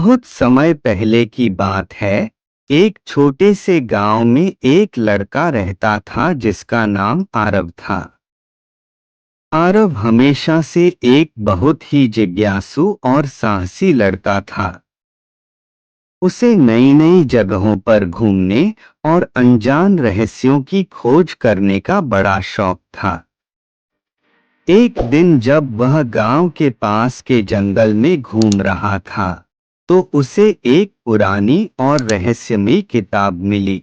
बहुत समय पहले की बात है। एक छोटे से गांव में एक लड़का रहता था जिसका नाम आरव था। आरव हमेशा से एक बहुत ही जिज्ञासु और साहसी लड़का था। उसे नई नई जगहों पर घूमने और अनजान रहस्यों की खोज करने का बड़ा शौक था। एक दिन जब वह गांव के पास के जंगल में घूम रहा था तो उसे एक पुरानी और रहस्यमयी किताब मिली।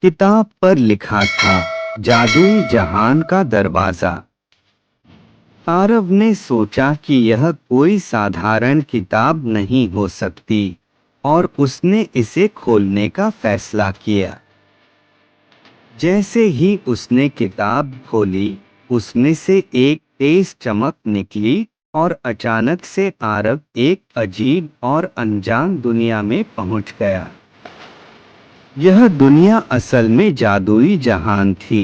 किताब पर लिखा था जादुई जहान का दरवाजा। आरव ने सोचा कि यह कोई साधारण किताब नहीं हो सकती और उसने इसे खोलने का फैसला किया। जैसे ही उसने किताब खोली उसमें से एक तेज चमक निकली और अचानक से आरव एक अजीब और अनजान दुनिया में पहुंच गया। यह दुनिया असल में जादुई जहान थी।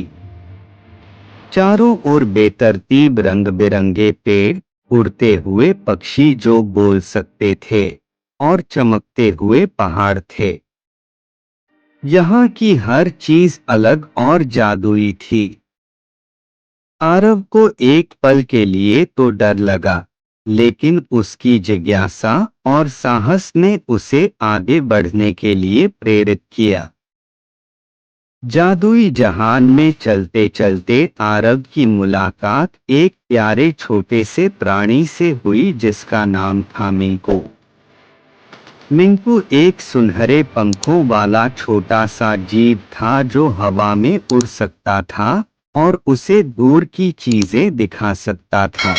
चारों ओर बेतरतीब रंग बिरंगे पेड़, उड़ते हुए पक्षी जो बोल सकते थे और चमकते हुए पहाड़ थे। यहाँ की हर चीज अलग और जादुई थी। आरव को एक पल के लिए तो डर लगा, लेकिन उसकी जिज्ञासा और साहस ने उसे आगे बढ़ने के लिए प्रेरित किया। जादुई जहान में चलते चलते आरव की मुलाकात एक प्यारे छोटे से प्राणी से हुई जिसका नाम था मिंकू। मिंकू एक सुनहरे पंखों वाला छोटा सा जीव था जो हवा में उड़ सकता था और उसे दूर की चीजें दिखा सकता था।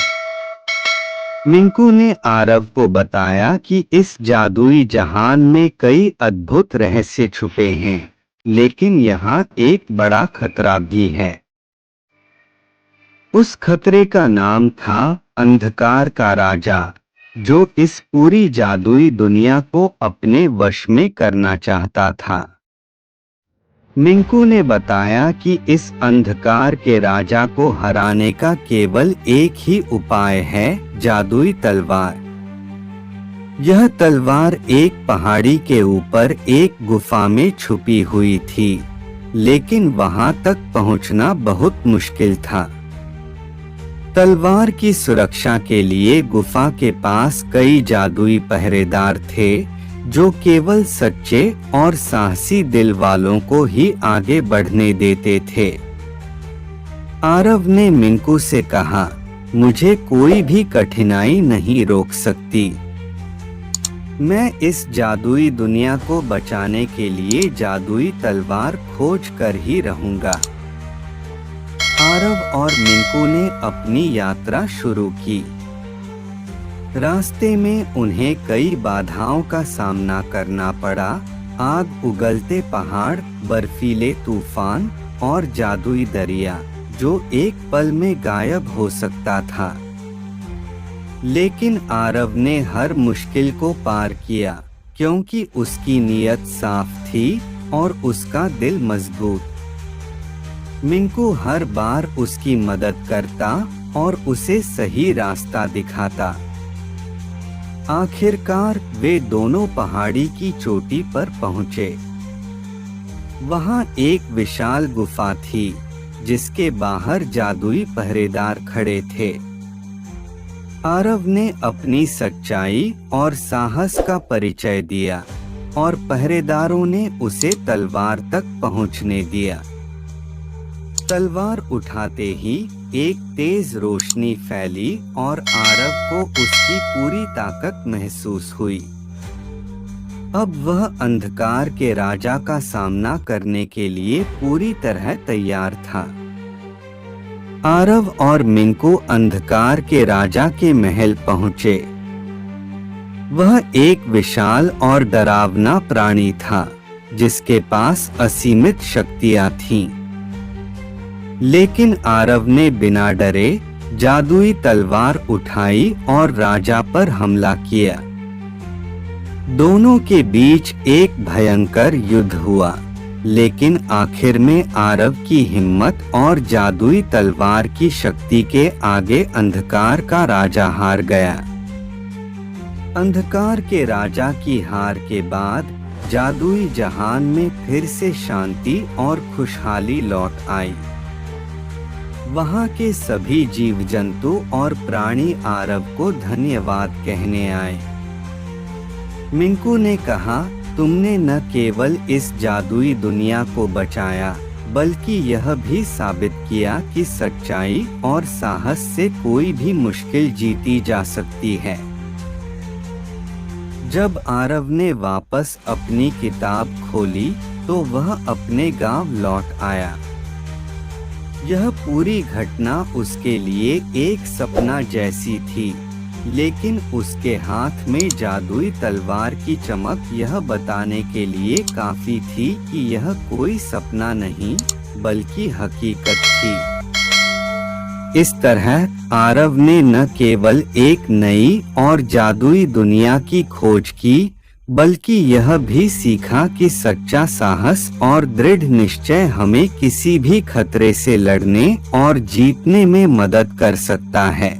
मिंकू ने आरव को बताया कि इस जादुई जहान में कई अद्भुत रहस्य छुपे हैं, लेकिन यहाँ एक बड़ा खतरा भी है। उस खतरे का नाम था अंधकार का राजा, जो इस पूरी जादुई दुनिया को अपने वश में करना चाहता था। मिंकू ने बताया कि इस अंधकार के राजा को हराने का केवल एक ही उपाय है, जादुई तलवार। यह तलवार एक पहाड़ी के ऊपर एक गुफा में छुपी हुई थी, लेकिन वहां तक पहुंचना बहुत मुश्किल था। तलवार की सुरक्षा के लिए गुफा के पास कई जादुई पहरेदार थे जो केवल सच्चे और साहसी दिल वालों को ही आगे बढ़ने देते थे। आरव ने मिंकू से कहा, मुझे कोई भी कठिनाई नहीं रोक सकती। मैं इस जादुई दुनिया को बचाने के लिए जादुई तलवार खोज कर ही रहूंगा। आरव और मिंकू ने अपनी यात्रा शुरू की। रास्ते में उन्हें कई बाधाओं का सामना करना पड़ा। आग उगलते पहाड़, बर्फीले तूफान और जादुई दरिया जो एक पल में गायब हो सकता था। लेकिन आरव ने हर मुश्किल को पार किया क्योंकि उसकी नीयत साफ थी और उसका दिल मजबूत। मिंकू हर बार उसकी मदद करता और उसे सही रास्ता दिखाता। आखिरकार वे दोनों पहाड़ी की चोटी पर पहुंचे। वहां एक विशाल गुफा थी जिसके बाहर जादुई पहरेदार खड़े थे। आरव ने अपनी सच्चाई और साहस का परिचय दिया और पहरेदारों ने उसे तलवार तक पहुंचने दिया। तलवार उठाते ही एक तेज रोशनी फैली और आरव को उसकी पूरी ताकत महसूस हुई। अब वह अंधकार के राजा का सामना करने के लिए पूरी तरह तैयार था। आरव और मिंकू अंधकार के राजा के महल पहुंचे। वह एक विशाल और डरावना प्राणी था जिसके पास असीमित शक्तियां थीं। लेकिन आरव ने बिना डरे जादुई तलवार उठाई और राजा पर हमला किया। दोनों के बीच एक भयंकर युद्ध हुआ, लेकिन आखिर में आरव की हिम्मत और जादुई तलवार की शक्ति के आगे अंधकार का राजा हार गया। अंधकार के राजा की हार के बाद जादुई जहान में फिर से शांति और खुशहाली लौट आई। वहां के सभी जीव जंतु और प्राणी आरव को धन्यवाद कहने आए। मिंकू ने कहा, तुमने न केवल इस जादुई दुनिया को बचाया, बल्कि यह भी साबित किया कि सच्चाई और साहस से कोई भी मुश्किल जीती जा सकती है। जब आरव ने वापस अपनी किताब खोली तो वह अपने गांव लौट आया। यह पूरी घटना उसके लिए एक सपना जैसी थी, लेकिन उसके हाथ में जादुई तलवार की चमक यह बताने के लिए काफी थी कि यह कोई सपना नहीं बल्कि हकीकत थी। इस तरह आरव ने न केवल एक नई और जादुई दुनिया की खोज की, बल्कि यह भी सीखा कि सच्चा साहस और दृढ़ निश्चय हमें किसी भी खतरे से लड़ने और जीतने में मदद कर सकता है।